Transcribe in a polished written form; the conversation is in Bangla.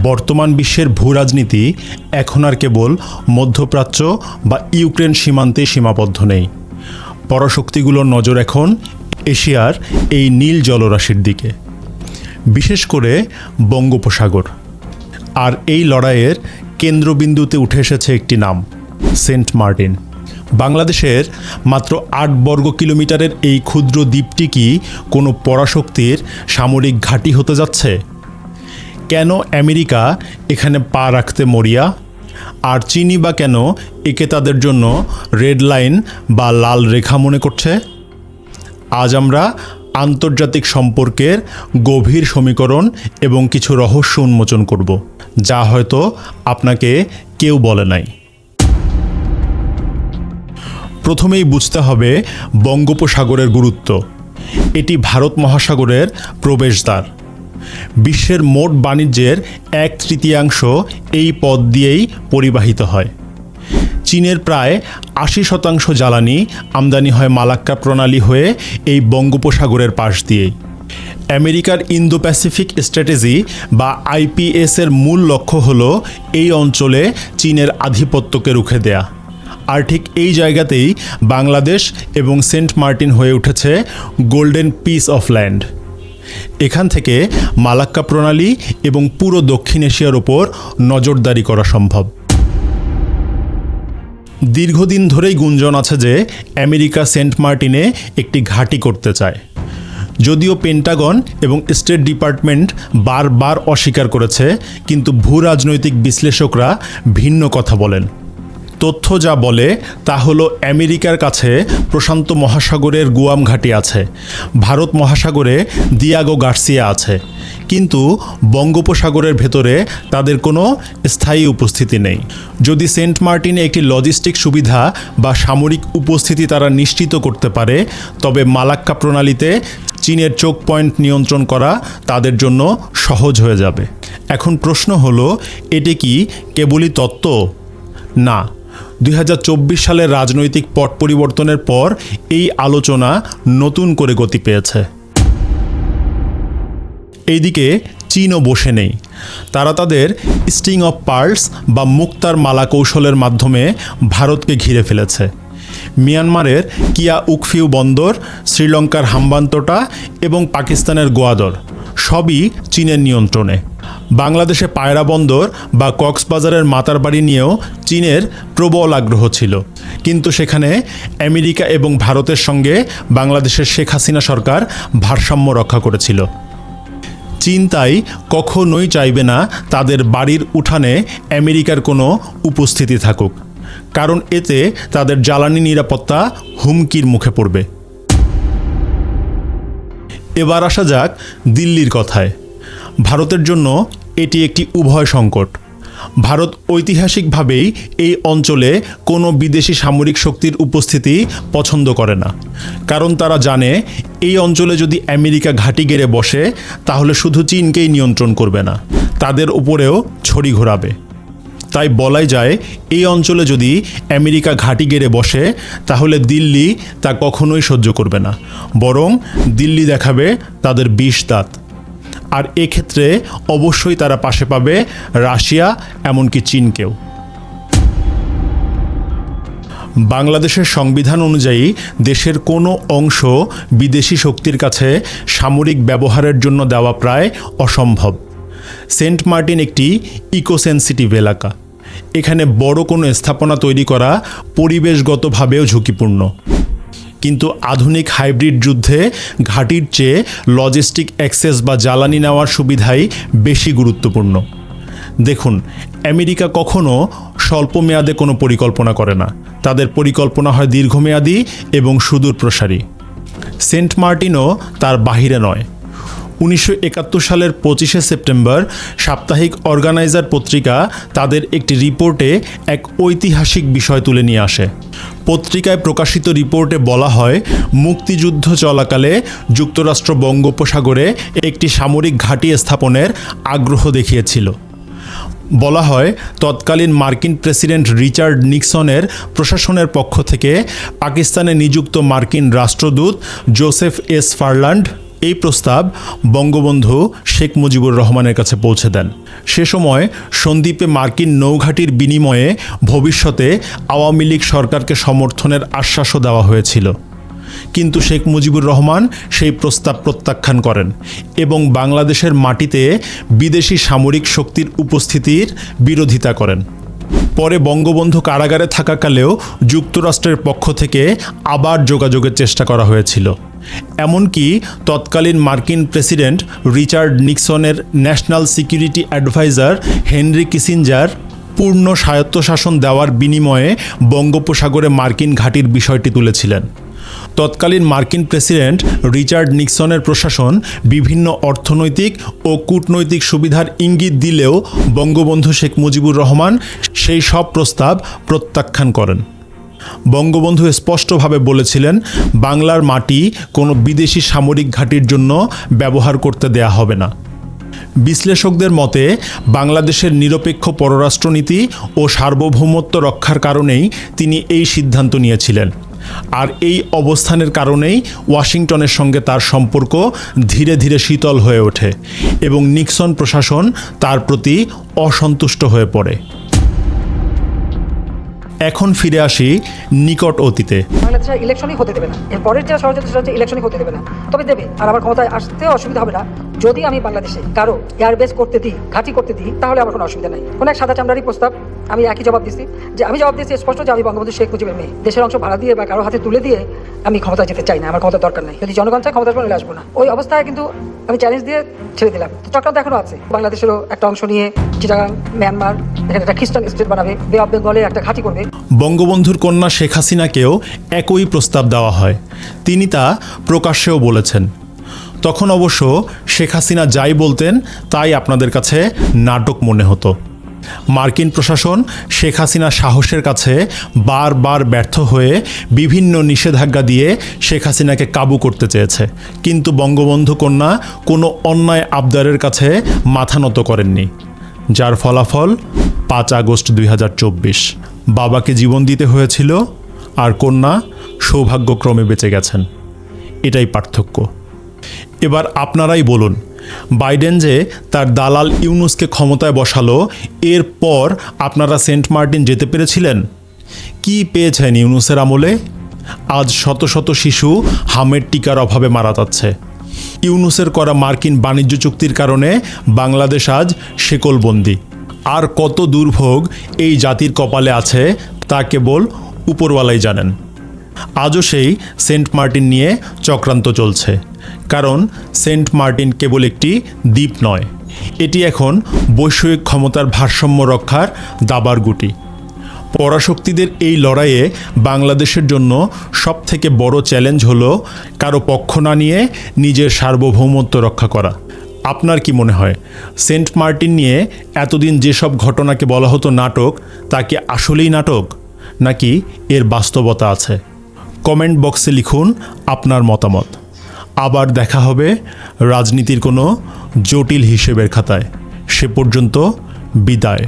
বর্তমান বিশ্বের ভূরাজনীতি এখন আর কেবল মধ্যপ্রাচ্য বা ইউক্রেন সীমান্তে সীমাবদ্ধ নেই। পরাশক্তিগুলোর নজর এখন এশিয়ার এই নীল জলরাশির দিকে, বিশেষ করে বঙ্গোপসাগর। আর এই লড়াইয়ের কেন্দ্রবিন্দুতে উঠে এসেছে একটি নাম, সেন্ট মার্টিন। বাংলাদেশের মাত্র ৮ বর্গ কিলোমিটারের এই ক্ষুদ্র দ্বীপটি কি কোনো পরাশক্তির সামরিক ঘাঁটি হতে যাচ্ছে? কেন আমেরিকা এখানে পা রাখতে মরিয়া? আর চীনই বা কেন একে তাদের জন্য রেড লাইন বা লাল রেখা মনে করছে? আজ আমরা আন্তর্জাতিক সম্পর্কের গভীর সমীকরণ এবং কিছু রহস্য উন্মোচন করব, যা হয়তো আপনাকে কেউ বলে নাই। প্রথমেই বুঝতে হবে বঙ্গোপসাগরের গুরুত্ব। এটি ভারত মহাসাগরের প্রবেশদ্বার। বিশ্বের মোট বাণিজ্যের 1/3 এই পথ দিয়েই পরিবাহিত হয়। চীনের প্রায় 80% জ্বালানি আমদানি হয় মালাক্কা প্রণালী হয়ে এই বঙ্গোপসাগরের পাশ দিয়েই। আমেরিকার ইন্দো প্যাসিফিক স্ট্র্যাটেজি বা আইপিএসের মূল লক্ষ্য হল এই অঞ্চলে চীনের আধিপত্যকে রুখে দেয়া। আর ঠিক এই জায়গাতেই বাংলাদেশ এবং সেন্ট মার্টিন হয়ে উঠেছে গোল্ডেন পিস অফ ল্যান্ড। এখান থেকে মালাক্কা প্রণালী এবং পুরো দক্ষিণ এশিয়ার ওপর নজরদারি করা সম্ভব। দীর্ঘদিন ধরেই গুঞ্জন আছে যে আমেরিকা সেন্ট মার্টিনে একটি ঘাঁটি করতে চায়। যদিও পেন্টাগন এবং স্টেট ডিপার্টমেন্ট বারবার অস্বীকার করেছে, কিন্তু ভূরাজনৈতিক বিশ্লেষকরা ভিন্ন কথা বলেন। তথ্য যা বলে তা হলো আমেরিকার কাছে প্রশান্ত মহাসাগরের গুয়াম ঘাঁটি আছে, ভারত মহাসাগরে দিয়াগো গার্সিয়া আছে, কিন্তু বঙ্গোপসাগরের ভেতরে তাদের কোনো স্থায়ী উপস্থিতি নেই। যদি সেন্ট মার্টিনে একটি লজিস্টিক সুবিধা বা সামরিক উপস্থিতি তারা নিশ্চিত করতে পারে, তবে মালাক্কা প্রণালীতে চীনের চোখ পয়েন্ট নিয়ন্ত্রণ করা তাদের জন্য সহজ হয়ে যাবে। এখন প্রশ্ন হলো, এটি কি কেবলই তত্ত্ব? না, 2024 সালের রাজনৈতিক পট পরিবর্তনের পর এই আলোচনা নতুন করে গতি পেয়েছে। এইদিকে চীনও বসে নেই। তারা তাদের স্ট্রিং অফ পার্লস বা মুক্তার মালা কৌশলের মাধ্যমে ভারতকে ঘিরে ফেলেছে। মিয়ানমারের কিয়া উকফিউ বন্দর, শ্রীলঙ্কার হাম্বান্তোটা এবং পাকিস্তানের গোয়াদর সবই চীনের নিয়ন্ত্রণে। বাংলাদেশে পায়রা বন্দর বা কক্সবাজারের মাতারবাড়ি নিয়েও চীনের প্রবল আগ্রহ ছিল, কিন্তু সেখানে আমেরিকা এবং ভারতের সঙ্গে বাংলাদেশের শেখ হাসিনা সরকার ভারসাম্য রক্ষা করেছিল। চীন তাই কখনোই চাইবে না তাদের বাড়ির উঠানে আমেরিকার কোনো উপস্থিতি থাকুক, কারণ এতে তাদের জ্বালানি নিরাপত্তা হুমকির মুখে পড়বে। এবার আসা যাক দিল্লির কথায়। ভারতের জন্য এটি একটি উভয় সংকট। ভারত ঐতিহাসিকভাবেই এই অঞ্চলে কোনো বিদেশি সামরিক শক্তির উপস্থিতি পছন্দ করে না, কারণ তারা জানে এই অঞ্চলে যদি আমেরিকা ঘাঁটি গেড়ে বসে তাহলে শুধু চীনকেই নিয়ন্ত্রণ করবে না, তাদের উপরেও ছড়ি ঘোরাবে। তাই বলাই যায়, এই অঞ্চলে যদি আমেরিকা ঘাঁটি গেড়ে বসে তাহলে দিল্লি তা কখনোই সহ্য করবে না, বরং দিল্লি দেখাবে তাদের 20 দাঁত। আর এক্ষেত্রে অবশ্যই তারা পাশে পাবে রাশিয়া, এমনকি চীনকেও। বাংলাদেশের সংবিধান অনুযায়ী দেশের কোনো অংশ বিদেশি শক্তির কাছে সামরিক ব্যবহারের জন্য দেওয়া প্রায় অসম্ভব। সেন্ট মার্টিন একটি ইকোসেন্সিটিভ এলাকা। এখানে বড় কোনো স্থাপনা তৈরি করা পরিবেশগতভাবেও ঝুঁকিপূর্ণ। কিন্তু আধুনিক হাইব্রিড যুদ্ধে ঘাঁটির চেয়ে লজিস্টিক অ্যাক্সেস বা জ্বালানি নেওয়ার সুবিধাই বেশি গুরুত্বপূর্ণ। দেখুন, আমেরিকা কখনো স্বল্প মেয়াদে কোনো পরিকল্পনা করে না, তাদের পরিকল্পনা হয় দীর্ঘমেয়াদী এবং সুদূর প্রসারী। সেন্ট মার্টিনও তার বাহিরে নয়। 1971 সালের 25শে সেপ্টেম্বর সাপ্তাহিক অর্গানাইজার পত্রিকা তাদের একটি রিপোর্টে এক ঐতিহাসিক বিষয় তুলে নিয়ে আসে। পত্রিকায় প্রকাশিত রিপোর্টে বলা হয়, মুক্তিযুদ্ধ চলাকালে যুক্তরাষ্ট্র বঙ্গোপসাগরে একটি সামরিক ঘাঁটি স্থাপনের আগ্রহ দেখিয়েছিল। বলা হয়, তৎকালীন মার্কিন প্রেসিডেন্ট রিচার্ড নিক্সনের প্রশাসনের পক্ষ থেকে পাকিস্তানে নিযুক্ত মার্কিন রাষ্ট্রদূত জোসেফ এস ফারল্যান্ড এই প্রস্তাব বঙ্গবন্ধু শেখ মুজিবুর রহমানের কাছে পৌঁছে দেন। সে সময় সন্দ্বীপে মার্কিন নৌঘাঁটির বিনিময়ে ভবিষ্যতে আওয়ামী লীগ সরকারকে সমর্থনের আশ্বাসও দেওয়া হয়েছিল। কিন্তু শেখ মুজিবুর রহমান সেই প্রস্তাব প্রত্যাখ্যান করেন এবং বাংলাদেশের মাটিতে বিদেশি সামরিক শক্তির উপস্থিতির বিরোধিতা করেন। পরে বঙ্গবন্ধু কারাগারে থাকাকালেও যুক্তরাষ্ট্রের পক্ষ থেকে আবার যোগাযোগের চেষ্টা করা হয়েছিল। এমনকি তৎকালীন মার্কিন প্রেসিডেন্ট রিচার্ড নিক্সনের national security adviser Henry Kissinger পূর্ণ স্বায়ত্তশাসন দেওয়ার বিনিময়ে বঙ্গোপসাগরে মার্কিন ঘাঁটির বিষয়টি তুলেছিলেন। তৎকালীন মার্কিন প্রেসিডেন্ট রিচার্ড নিক্সনের প্রশাসন বিভিন্ন অর্থনৈতিক ও কূটনৈতিক সুবিধার ইঙ্গিত দিলেও বঙ্গবন্ধু শেখ মুজিবুর রহমান সেই সব প্রস্তাব প্রত্যাখ্যান করেন। বঙ্গবন্ধু স্পষ্টভাবে বলেছিলেন, বাংলার মাটি কোনো বিদেশি সামরিক ঘাঁটির জন্য ব্যবহার করতে দেয়া হবে না। বিশ্লেষকদের মতে বাংলাদেশের নিরপেক্ষ পররাষ্ট্রনীতি ও সার্বভৌমত্ব রক্ষার কারণেই তিনি এই সিদ্ধান্ত নিয়েছিলেন। আর এই অবস্থানের কারণেই ওয়াশিংটনের সঙ্গে তার সম্পর্ক ধীরে ধীরে শীতল হয়ে ওঠে এবং নিক্সন প্রশাসন তার প্রতি অসন্তুষ্ট হয়ে পড়ে। এখন ফিরে আসি নিকট অতীতে। বাংলাদেশে ইলেকশনই হতে দেবে না, এর পরের যে ষড়যন্ত্র সেটা হচ্ছে ইলেকশনই হতে দেবে না। তবে দেবে, আর আমার ক্ষমতায় আসতেও অসুবিধা হবে না। যদি আমি বাংলাদেশে কারো এয়ারবেস করতে দিই, ঘাঁটি করতে দিই, তাহলে আমার কোনো অসুবিধা নাই। কোনো এক সাদা চামড়ারই প্রস্তাব আমি একই জবাব দিচ্ছি, যে আমি জবাব দিচ্ছি স্পষ্ট যে আমি বঙ্গবন্ধু শেখ মুজিবের মেয়ে। দেশের অংশ ভাড়া দিয়ে বা কারো হাতে তুলে দিয়ে আমি ক্ষমতা যেতে চাই না, আমার ক্ষমতার দরকার নেই। যদি জনগণ চায় ক্ষমতার পরে আসবো না। ওই অবস্থায় কিন্তু আমি চ্যালেঞ্জ দিয়ে ছেড়ে দিলাম। চক্রান্ত এখনো আছে। বাংলাদেশেরও একটা অংশ নিয়ে চিটাগাং, মিয়ানমার, এখানে একটা খ্রিস্টান স্টেট বানাবে, বে অফ বেঙ্গলে একটা ঘাঁটি করবে। বঙ্গবন্ধুর কন্যা শেখ হাসিনাকেও একই প্রস্তাব দেওয়া হয়। তিনি তা প্রকাশ্যেও বলেছেন। তখন অবশ্য শেখ হাসিনা যাই বলতেন তাই আপনাদের কাছে নাটক মনে হতো। মার্কিন প্রশাসন শেখ হাসিনার সাহসের কাছে বারবার ব্যর্থ হয়ে বিভিন্ন নিষেধাজ্ঞা দিয়ে শেখ হাসিনাকে কাবু করতে চেয়েছে, কিন্তু বঙ্গবন্ধু কন্যা কোনো অন্যায় আবদারের কাছে মাথা নত করেননি, যার ফলাফল 5 আগস্ট 2024। বাবাকে জীবন দিতে হয়েছিল আর কন্যা সৌভাগ্যক্রমে বেঁচে গেছেন। এটাই পার্থক্য। এবার আপনারাই বলুন, বাইডেন যে তার দালাল ইউনুসকে ক্ষমতায় বসালো, এরপর আপনারা সেন্ট মার্টিন যেতে পেরেছিলেন? কি পেয়েছেন ইউনুসের আমলে? আজ শত শত শিশু হামের টিকার অভাবে মারা যাচ্ছে। ইউনুসের করা মার্কিন বাণিজ্য চুক্তির কারণে বাংলাদেশ আজ শেকলবন্দি। আর কত দুর্ভোগ এই জাতির কপালে আছে তা কেবল উপরওয়ালাই জানেন। আজও সেই সেন্ট মার্টিন নিয়ে চক্রান্ত চলছে, কারণ সেন্ট মার্টিন কেবল একটি দ্বীপ নয়, এটি এখন বৈশ্বিক ক্ষমতার ভারসাম্য রক্ষার দাবার গুটি। পরাশক্তিদের এই লড়াইয়ে বাংলাদেশের জন্য সবথেকে বড় চ্যালেঞ্জ হলো কারো পক্ষ না নিয়ে নিজের সার্বভৌমত্ব রক্ষা করা। আপনার কি মনে হয়, সেন্ট মার্টিন নিয়ে এতদিন যেসব ঘটনাকে বলা হতো নাটক, তা কি আসলেই নাটক, নাকি এর বাস্তবতা আছে? কমেন্ট বক্সে লিখুন আপনার মতামত। আবার দেখা হবে রাজনীতির কোনো জটিল হিসেবের খাতায়। সে পর্যন্ত বিদায়।